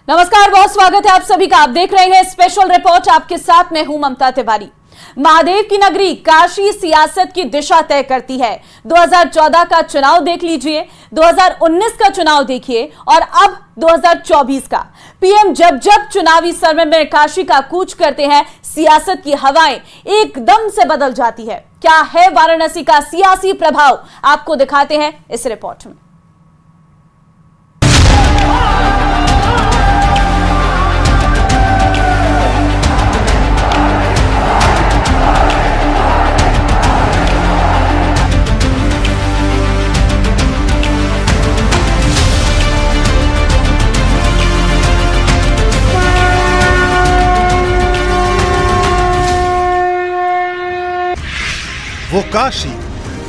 नमस्कार, बहुत स्वागत है आप सभी का। आप देख रहे हैं स्पेशल रिपोर्ट। आपके साथ मैं हूं ममता तिवारी। महादेव की नगरी काशी सियासत की दिशा तय करती है। 2014 का चुनाव देख लीजिए, 2019 का चुनाव देखिए और अब 2024 का। पीएम जब जब चुनावी सर्वे में काशी का कूच करते हैं, सियासत की हवाएं एकदम से बदल जाती है। क्या है वाराणसी का सियासी प्रभाव, आपको दिखाते हैं इस रिपोर्ट में। वो काशी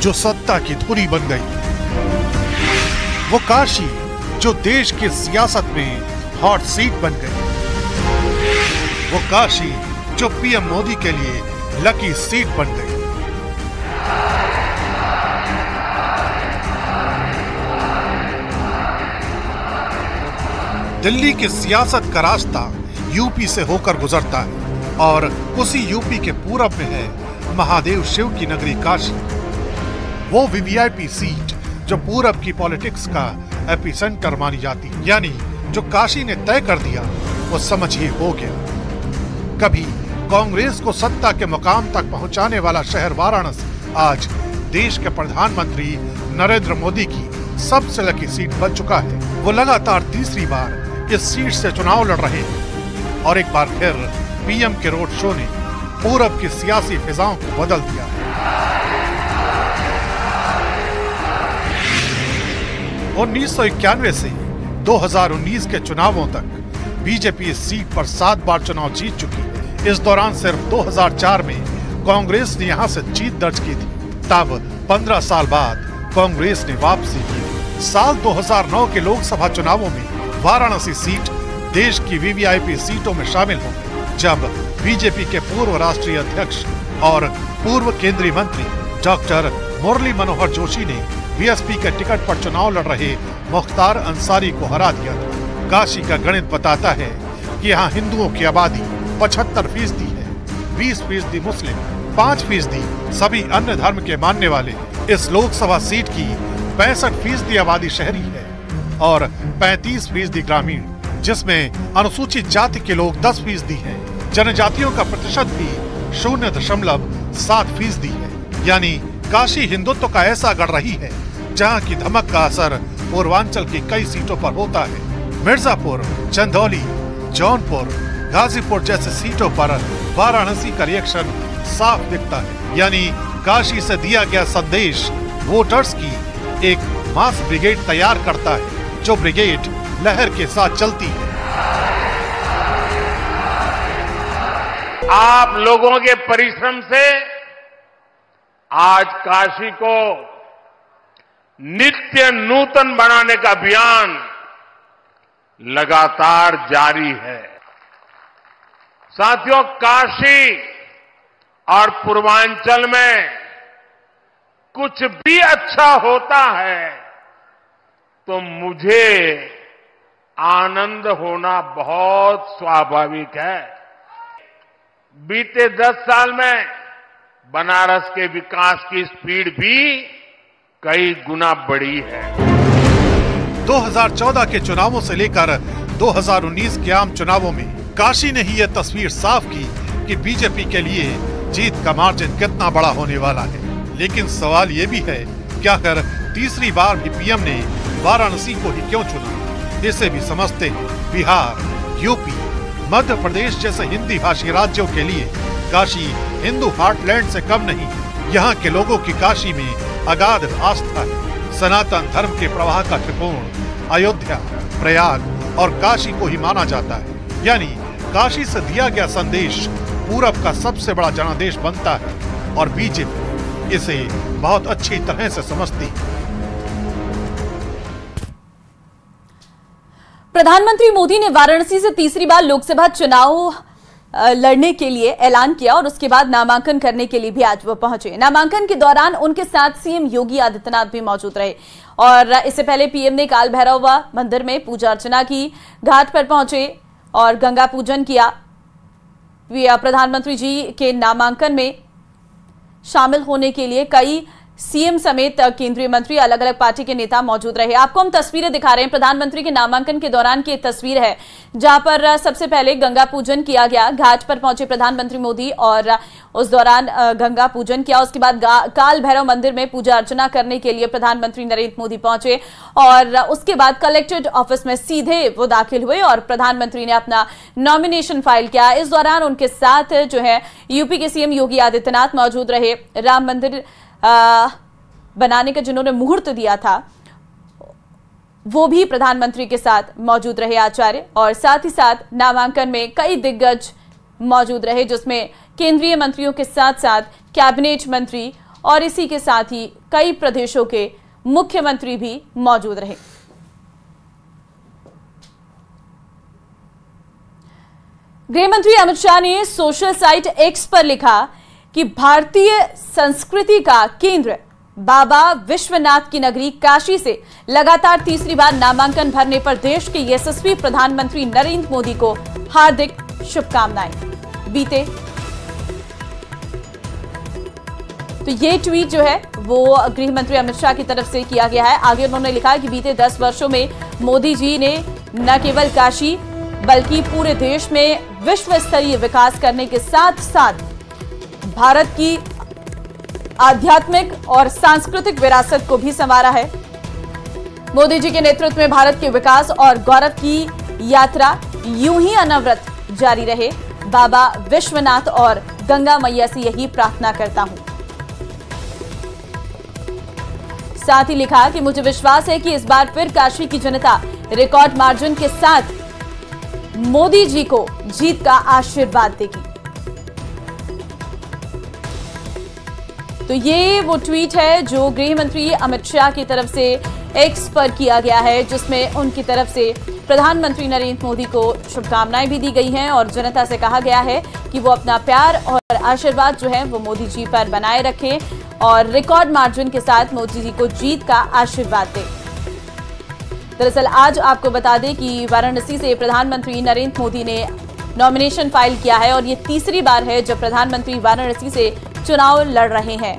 जो सत्ता की धुरी बन गई, वो काशी जो देश की सियासत में हॉट सीट बन गई, वो काशी जो पीएम मोदी के लिए लकी सीट बन गई। दिल्ली की सियासत का रास्ता यूपी से होकर गुजरता है और उसी यूपी के पूरब में है महादेव शिव की नगरी काशी। वो वीवीआईपी सीट जो पूरब की पॉलिटिक्स का एपिसेंटर मानी जाती, यानी जो काशी ने तय कर दिया वो समझिए हो गया। कभी कांग्रेस को सत्ता के मुकाम तक पहुंचाने वाला शहर वाराणसी आज देश के प्रधानमंत्री नरेंद्र मोदी की सबसे लकी सीट बन चुका है। वो लगातार तीसरी बार इस सीट से चुनाव लड़ रहे हैं और एक बार फिर पीएम के रोड शो ने पूरब की सियासी फिजाओं को बदल दिया है। 1991 से 2019 के चुनावों तक बीजेपी इस सीट पर 7 बार चुनाव जीत चुकी है। इस दौरान सिर्फ 2004 में कांग्रेस ने यहां से जीत दर्ज की थी। तब 15 साल बाद कांग्रेस ने वापसी की। साल 2009 के लोकसभा चुनावों में वाराणसी सीट देश की वीवीआईपी सीटों में शामिल हो गई, जब बीजेपी के पूर्व राष्ट्रीय अध्यक्ष और पूर्व केंद्रीय मंत्री डॉक्टर मुरली मनोहर जोशी ने बीएसपी के टिकट पर चुनाव लड़ रहे मुख्तार अंसारी को हरा दिया था। काशी का गणित बताता है कि यहाँ हिंदुओं की आबादी 75% है, 20% मुस्लिम, 5% सभी अन्य धर्म के मानने वाले। इस लोकसभा सीट की 65% आबादी शहरी है और 35% ग्रामीण, जिसमें अनुसूचित जाति के लोग 10% हैं। जनजातियों का प्रतिशत भी 0.7% है। यानी काशी हिंदुत्व का ऐसा गढ़ रही है जहां की धमक का असर पूर्वांचल की कई सीटों पर होता है। मिर्जापुर, चंदौली, जौनपुर, गाजीपुर जैसे सीटों पर वाराणसी का रिएक्शन साफ दिखता है। यानी काशी से दिया गया संदेश वोटर्स की एक मास ब्रिगेड तैयार करता है, जो ब्रिगेड लहर के साथ चलती है। आप लोगों के परिश्रम से आज काशी को नित्य नूतन बनाने का अभियान लगातार जारी है। साथियों, काशी और पूर्वांचल में कुछ भी अच्छा होता है तो मुझे आनंद होना बहुत स्वाभाविक है। बीते 10 साल में बनारस के विकास की स्पीड भी कई गुना बढ़ी है। 2014 के चुनावों से लेकर 2019 के आम चुनावों में काशी ने ही यह तस्वीर साफ की कि बीजेपी के लिए जीत का मार्जिन कितना बड़ा होने वाला है। लेकिन सवाल ये भी है, क्या कर तीसरी बार भी पीएम ने वाराणसी को ही क्यों चुना? इसे भी समझते हैं। बिहार, यूपी, मध्य प्रदेश जैसे हिंदी भाषी राज्यों के लिए काशी हिंदू हार्टलैंड से कम नहीं है। यहाँ के लोगों की काशी में अगाध आस्था है। सनातन धर्म के प्रवाह का त्रिकोण अयोध्या, प्रयाग और काशी को ही माना जाता है। यानी काशी से दिया गया संदेश पूरब का सबसे बड़ा जनादेश बनता है और बीजेपी इसे बहुत अच्छी तरह से समझती है। प्रधानमंत्री मोदी ने वाराणसी से तीसरी बार लोकसभा चुनाव लड़ने के लिए ऐलान किया और उसके बाद नामांकन करने के लिए भी आज वो पहुंचे। नामांकन के दौरान उनके साथ सीएम योगी आदित्यनाथ भी मौजूद रहे और इससे पहले पीएम ने काल भैरव मंदिर में पूजा अर्चना की, घाट पर पहुंचे और गंगा पूजन किया। प्रधानमंत्री जी के नामांकन में शामिल होने के लिए कई सीएम समेत केंद्रीय मंत्री, अलग अलग पार्टी के नेता मौजूद रहे। आपको हम तस्वीरें दिखा रहे हैं प्रधानमंत्री के नामांकन के दौरान की तस्वीर है, जहां पर सबसे पहले गंगा पूजन किया गया। घाट पर पहुंचे प्रधानमंत्री मोदी और उस दौरान गंगा पूजन किया। उसके बाद काल भैरव मंदिर में पूजा अर्चना करने के लिए प्रधानमंत्री नरेंद्र मोदी पहुंचे और उसके बाद कलेक्टेड ऑफिस में सीधे वो दाखिल हुए और प्रधानमंत्री ने अपना नॉमिनेशन फाइल किया। इस दौरान उनके साथ जो है यूपी के सीएम योगी आदित्यनाथ मौजूद रहे। राम मंदिर बनाने का जिन्होंने मुहूर्त दिया था वो भी प्रधानमंत्री के साथ मौजूद रहे आचार्य, और साथ ही साथ नामांकन में कई दिग्गज मौजूद रहे, जिसमें केंद्रीय मंत्रियों के साथ साथ कैबिनेट मंत्री और इसी के साथ ही कई प्रदेशों के मुख्यमंत्री भी मौजूद रहे। गृह मंत्री अमित शाह ने सोशल साइट एक्स पर लिखा कि भारतीय संस्कृति का केंद्र बाबा विश्वनाथ की नगरी काशी से लगातार तीसरी बार नामांकन भरने पर देश के यशस्वी प्रधानमंत्री नरेंद्र मोदी को हार्दिक शुभकामनाएं। बीते तो ये ट्वीट जो है वो गृह मंत्री अमित शाह की तरफ से किया गया है। आगे उन्होंने लिखा कि बीते 10 वर्षों में मोदी जी ने न केवल काशी बल्कि पूरे देश में विश्व स्तरीय विकास करने के साथ साथ भारत की आध्यात्मिक और सांस्कृतिक विरासत को भी संवारा है। मोदी जी के नेतृत्व में भारत के विकास और गौरव की यात्रा यूं ही अनवरत जारी रहे। बाबा विश्वनाथ और गंगा मैया से यही प्रार्थना करता हूं। साथ ही लिखा कि मुझे विश्वास है कि इस बार फिर काशी की जनता रिकॉर्ड मार्जिन के साथ मोदी जी को जीत का आशीर्वाद देगी। तो ये वो ट्वीट है जो गृह मंत्री अमित शाह की तरफ से एक्स पर किया गया है, जिसमें उनकी तरफ से प्रधानमंत्री नरेंद्र मोदी को शुभकामनाएं भी दी गई हैं और जनता से कहा गया है कि वो अपना प्यार और आशीर्वाद जो है वो मोदी जी पर बनाए रखें और रिकॉर्ड मार्जिन के साथ मोदी जी को जीत का आशीर्वाद दें। दरअसल आज आपको बता दें कि वाराणसी से प्रधानमंत्री नरेंद्र मोदी ने नॉमिनेशन फाइल किया है और ये तीसरी बार है जब प्रधानमंत्री वाराणसी से चुनाव लड़ रहे हैं।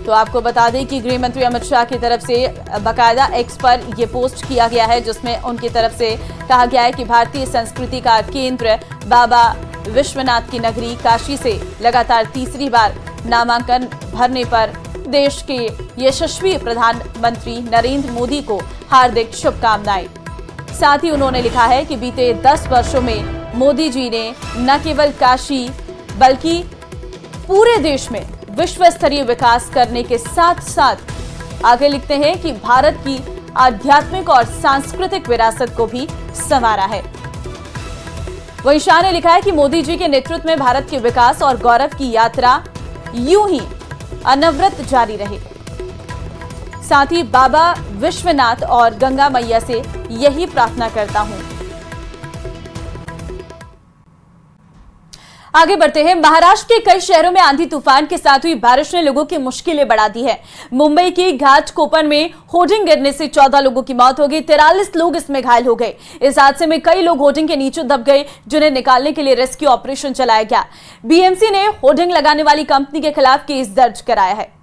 तो आपको बता दें कि गृह मंत्री अमित शाह की तरफ से बाकायदा एक्स पर यह पोस्ट किया गया है, जिसमें उनकी तरफ से कहा गया है कि भारतीय संस्कृति का केंद्र बाबा विश्वनाथ की नगरी काशी से लगातार तीसरी बार नामांकन भरने पर देश के यशस्वी प्रधानमंत्री नरेंद्र मोदी को हार्दिक शुभकामनाएं। साथ ही उन्होंने लिखा है कि बीते 10 वर्षों में मोदी जी ने न केवल काशी बल्कि पूरे देश में विश्व स्तरीय विकास करने के साथ साथ आगे लिखते हैं कि भारत की आध्यात्मिक और सांस्कृतिक विरासत को भी संवारा है। वहीं शाह ने लिखा है कि मोदी जी के नेतृत्व में भारत के विकास और गौरव की यात्रा यूं ही अनवरत जारी रहे। साथ ही बाबा विश्वनाथ और गंगा मैया से यही प्रार्थना करता हूं। आगे बढ़ते हैं। महाराष्ट्र के कई शहरों में आंधी तूफान के साथ हुई बारिश ने लोगों की मुश्किलें बढ़ा दी है। मुंबई के घाटकोपर में होर्डिंग गिरने से 14 लोगों की मौत हो गई, 43 लोग इसमें घायल हो गए। इस हादसे में कई लोग होर्डिंग के नीचे दब गए, जिन्हें निकालने के लिए रेस्क्यू ऑपरेशन चलाया गया। बीएमसी ने होर्डिंग लगाने वाली कंपनी के खिलाफ केस दर्ज कराया है।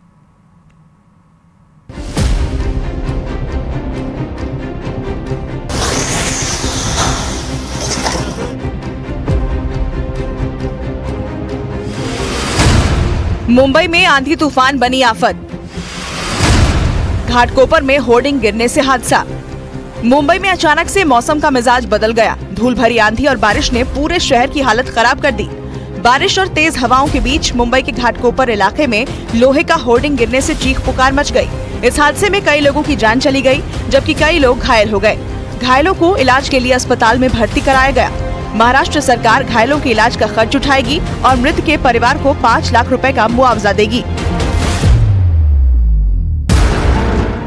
मुंबई में आंधी तूफान बनी आफत, घाटकोपर में होर्डिंग गिरने से हादसा। मुंबई में अचानक से मौसम का मिजाज बदल गया। धूल भरी आंधी और बारिश ने पूरे शहर की हालत खराब कर दी। बारिश और तेज हवाओं के बीच मुंबई के घाटकोपर इलाके में लोहे का होर्डिंग गिरने से चीख पुकार मच गई। इस हादसे में कई लोगों की जान चली गई, जबकि कई लोग घायल हो गए। घायलों को इलाज के लिए अस्पताल में भर्ती कराया गया। महाराष्ट्र सरकार घायलों के इलाज का खर्च उठाएगी और मृत के परिवार को 5 लाख रुपए का मुआवजा देगी।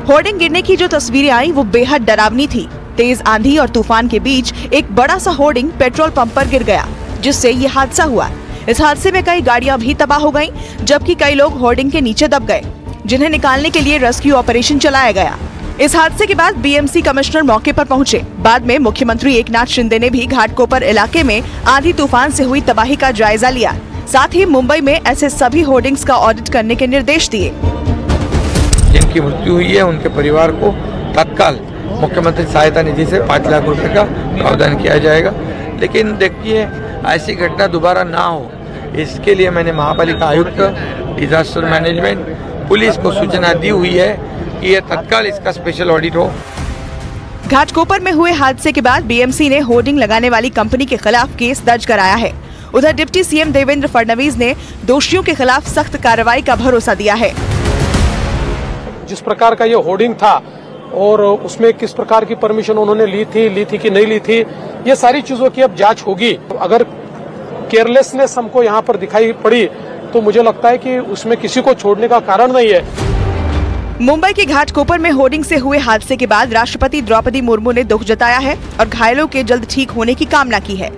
होर्डिंग गिरने की जो तस्वीरें आई वो बेहद डरावनी थी। तेज आंधी और तूफान के बीच एक बड़ा सा होर्डिंग पेट्रोल पंप पर गिर गया, जिससे ये हादसा हुआ। इस हादसे में कई गाड़ियां भी तबाह हो गईं, जबकि कई लोग होर्डिंग के नीचे दब गए, जिन्हें निकालने के लिए रेस्क्यू ऑपरेशन चलाया गया। इस हादसे के बाद बीएमसी कमिश्नर मौके पर पहुंचे। बाद में मुख्यमंत्री एकनाथ शिंदे ने भी घाटकोपर इलाके में आंधी तूफान से हुई तबाही का जायजा लिया। साथ ही मुंबई में ऐसे सभी होर्डिंग्स का ऑडिट करने के निर्देश दिए। जिनकी मृत्यु हुई है उनके परिवार को तत्काल मुख्यमंत्री सहायता निधि से 5 लाख रुपए का प्रावधान किया जाएगा। लेकिन देखिए, ऐसी घटना दोबारा ना हो, इसके लिए मैंने महापालिका आयुक्त, डिजास्टर मैनेजमेंट, पुलिस को सूचना दी हुई है कि ये तत्काल इसका स्पेशल ऑडिट हो। घाटकोपर में हुए हादसे के बाद बीएमसी ने होर्डिंग लगाने वाली कंपनी के खिलाफ केस दर्ज कराया है। उधर डिप्टी सीएम देवेंद्र फडणवीस ने दोषियों के खिलाफ सख्त कार्रवाई का भरोसा दिया है। जिस प्रकार का ये होर्डिंग था और उसमें किस प्रकार की परमिशन उन्होंने ली थी कि नहीं ली थी, ये सारी चीजों की अब जांच होगी। अगर केयरलेसनेस हमको यहाँ पर दिखाई पड़ी तो मुझे लगता है कि उसमें किसी को छोड़ने का कारण नहीं है। मुंबई के घाटकोपर में होर्डिंग से हुए हादसे के बाद राष्ट्रपति द्रौपदी मुर्मू ने दुख जताया है और घायलों के जल्द ठीक होने की कामना की है।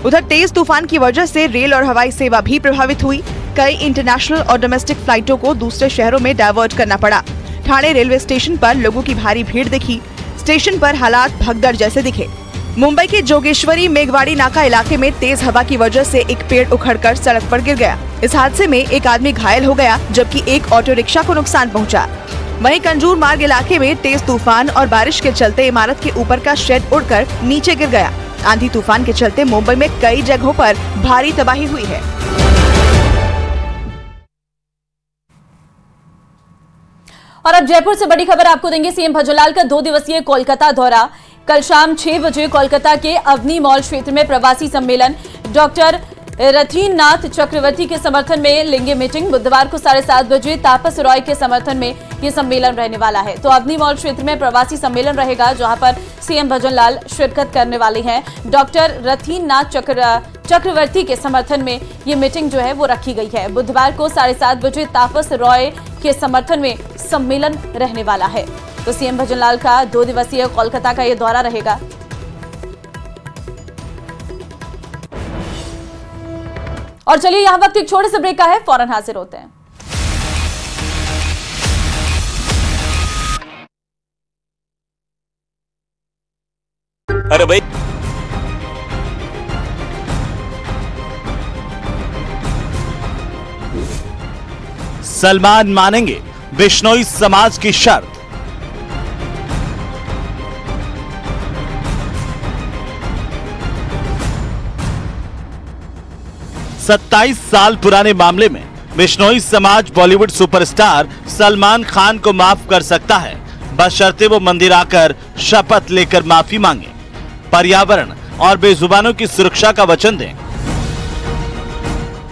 उधर तेज तूफान की वजह से रेल और हवाई सेवा भी प्रभावित हुई। कई इंटरनेशनल और डोमेस्टिक फ्लाइटों को दूसरे शहरों में डायवर्ट करना पड़ा। ठाणे रेलवे स्टेशन पर लोगों की भारी भीड़ दिखी। स्टेशन पर हालात भगदड़ जैसे दिखे। मुंबई के जोगेश्वरी मेघवाड़ी नाका इलाके में तेज हवा की वजह से एक पेड़ उखड़कर सड़क पर गिर गया। इस हादसे में एक आदमी घायल हो गया, जबकि एक ऑटो रिक्शा को नुकसान पहुंचा। वहीं कंजूर मार्ग इलाके में तेज तूफान और बारिश के चलते इमारत के ऊपर का शेड उड़कर नीचे गिर गया। आंधी तूफान के चलते मुंबई में कई जगहों पर भारी तबाही हुई है। और अब जयपुर से बड़ी खबर आपको देंगे। सीएम भजनलाल का 2 दिवसीय कोलकाता दौरा। कल शाम 6 बजे कोलकाता के अवनी मॉल क्षेत्र में प्रवासी सम्मेलन डॉक्टर रथीन-नाथ चक्रवर्ती के समर्थन में लेंगे मीटिंग। बुधवार को 7:30 बजे तापस रॉय के समर्थन में ये सम्मेलन रहने वाला है। तो अवनी मॉल क्षेत्र में प्रवासी सम्मेलन रहेगा, जहां पर सीएम भजनलाल शिरकत करने वाले हैं। डॉक्टर रथीन-नाथ चक्रवर्ती के समर्थन में ये मीटिंग जो है वो रखी गई है। बुधवार को 7:30 बजे तापस रॉय के समर्थन में सम्मेलन रहने वाला है। तो सीएम भजनलाल का 2 दिवसीय कोलकाता का ये दौरा रहेगा। और चलिए यहां वक्त एक छोटे से ब्रेक का है, फौरन हाजिर होते हैं। अरे भाई, सलमान मानेंगे बिश्नोई समाज की शर्त। सत्ताईस साल पुराने मामले में बिश्नोई समाज बॉलीवुड सुपरस्टार सलमान खान को माफ कर सकता है, बशर्ते वो मंदिर आकर शपथ लेकर माफी मांगे, पर्यावरण और बेजुबानों की सुरक्षा का वचन दें।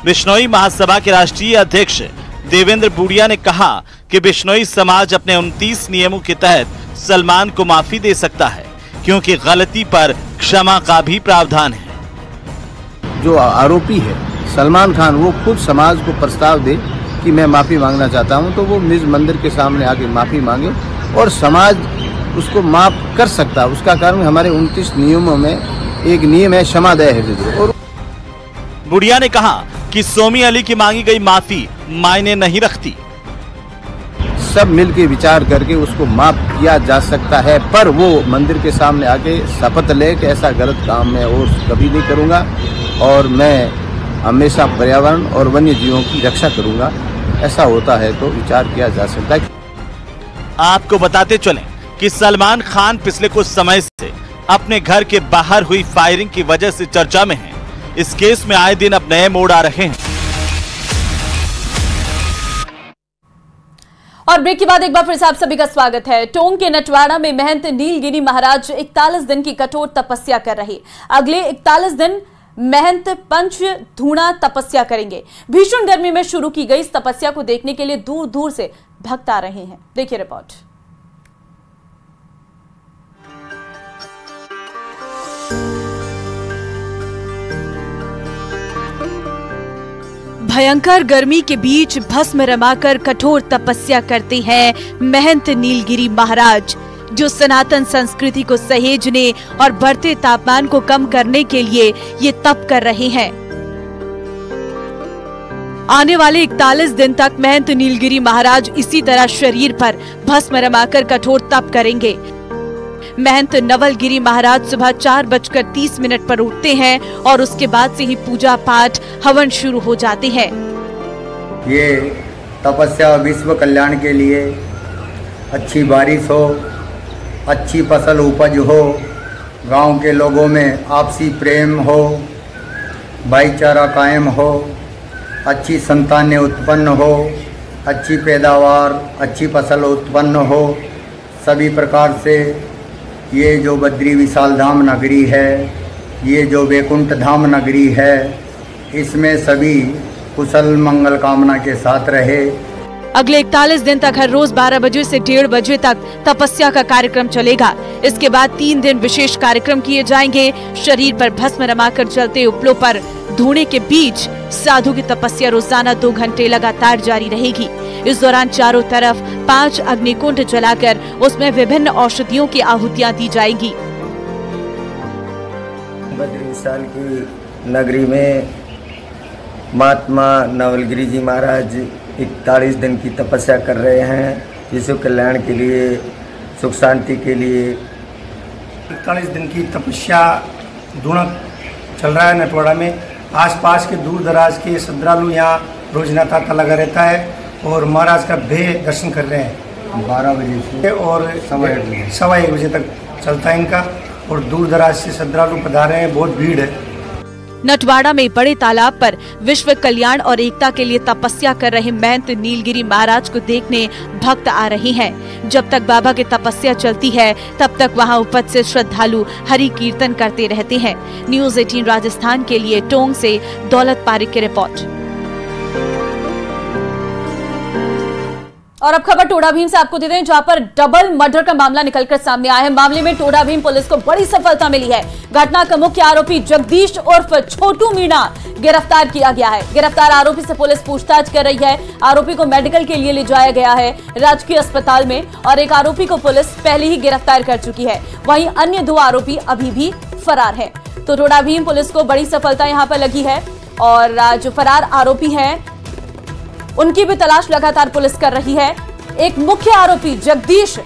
बिश्नोई महासभा के राष्ट्रीय अध्यक्ष देवेंद्र बूढ़िया ने कहा कि बिश्नोई समाज अपने 29 नियमों के तहत सलमान को माफी दे सकता है, क्योंकि गलती पर क्षमा का भी प्रावधान है। जो आरोपी है सलमान खान, वो खुद समाज को प्रस्ताव दे कि मैं माफी मांगना चाहता हूं, तो वो निज मंदिर के सामने आके माफी मांगे और समाज उसको माफ कर सकता है। उसका कारण हमारे 29 नियमों में एक नियम है क्षमादय है। और बुढ़िया ने कहा कि सोमी अली की मांगी गई माफी मायने नहीं रखती। सब मिलकर विचार करके उसको माफ किया जा सकता है, पर वो मंदिर के सामने आके शपथ ले कि ऐसा गलत काम मैं और कभी नहीं करूंगा और मैं हमेशा पर्यावरण और वन्य जीवों की रक्षा करूंगा। ऐसा होता है तो विचार किया जा सकता है। आपको बताते चलें कि सलमान खान पिछले कुछ समय से अपने घर के बाहर हुई फायरिंग की वजह से चर्चा में हैं। इस केस में आए दिन अब नए मोड़ आ रहे हैं। और ब्रेक के बाद एक बार फिर से आप सभी का स्वागत है। टोंक के नटवाड़ा में महंत नीलगिरी महाराज 41 दिन की कठोर तपस्या कर रहे। अगले 41 दिन महंत पंच धूणा तपस्या करेंगे। भीषण गर्मी में शुरू की गई इस तपस्या को देखने के लिए दूर दूर से भक्त आ रहे हैं। देखिए रिपोर्ट। भयंकर गर्मी के बीच भस्म रमाकर कठोर तपस्या करते हैं महंत नीलगिरी महाराज। जो सनातन संस्कृति को सहेजने और बढ़ते तापमान को कम करने के लिए ये तप कर रहे हैं। आने वाले 41 दिन तक महंत नीलगिरी महाराज इसी तरह शरीर पर भस्म रमाकर कठोर तप करेंगे। महंत नवलगिरी महाराज सुबह 4:30 पर उठते हैं और उसके बाद से ही पूजा पाठ हवन शुरू हो जाते हैं। ये तपस्या विश्व कल्याण के लिए, अच्छी बारिश हो, अच्छी फसल उपज हो, गांव के लोगों में आपसी प्रेम हो, भाईचारा कायम हो, अच्छी संतानें उत्पन्न हो, अच्छी पैदावार, अच्छी फसल उत्पन्न हो, सभी प्रकार से ये जो बद्री विशाल धाम नगरी है, ये जो वैकुंठ धाम नगरी है, इसमें सभी कुशल मंगल कामना के साथ रहे। अगले 41 दिन तक हर रोज 12 बजे से 1:30 बजे तक तपस्या का कार्यक्रम चलेगा। इसके बाद 3 दिन विशेष कार्यक्रम किए जाएंगे। शरीर पर भस्म रमाकर चलते उपलों पर धूणे के बीच साधु की तपस्या रोजाना 2 घंटे लगातार जारी रहेगी। इस दौरान चारों तरफ 5 अग्निकुंड जलाकर उसमें विभिन्न औषधियों की आहुतियां दी जाएंगी। बद्री विशाल की नगरी में महात्मा नवलगिरी जी महाराज 41 दिन की तपस्या कर रहे हैं, विश्व कल्याण के लिए, सुख शांति के लिए। 41 दिन की तपस्या धूणक चल रहा है नटवाड़ा में। आसपास के दूर दराज के श्रद्धालु यहाँ रोज नाता लगा रहता है और महाराज का भव्य दर्शन कर रहे हैं। 12 बजे से और 1:15 बजे तक चलता है इनका, और दूर दराज से श्रद्धालु पधारे हैं, बहुत भीड़ है। नटवाड़ा में बड़े तालाब पर विश्व कल्याण और एकता के लिए तपस्या कर रहे महंत नीलगिरी महाराज को देखने भक्त आ रहे हैं। जब तक बाबा की तपस्या चलती है तब तक वहां उपस्थित श्रद्धालु हरि कीर्तन करते रहते हैं। न्यूज़ 18 राजस्थान के लिए टोंक से दौलत पारिक की रिपोर्ट। और अब खबर टोडा भीम से आपको देते हैं, जहां पर डबल मर्डर का मामला निकलकर सामने आया है। मामले में टोडा भीम पुलिस को बड़ी सफलता मिली है। घटना का मुख्य आरोपी जगदीश उर्फ छोटू मीणा गिरफ्तार किया गया है। गिरफ्तार आरोपी से पुलिस पूछताछ कर रही है। आरोपी को मेडिकल के लिए ले जाया गया है राजकीय अस्पताल में, और एक आरोपी को पुलिस पहले ही गिरफ्तार कर चुकी है। वहीं अन्य 2 आरोपी अभी भी फरार है। तो टोडा भीम पुलिस को बड़ी सफलता यहाँ पर लगी है, और जो फरार आरोपी है उनकी भी तलाश लगातार पुलिस कर रही है। एक मुख्य आरोपी जगदीश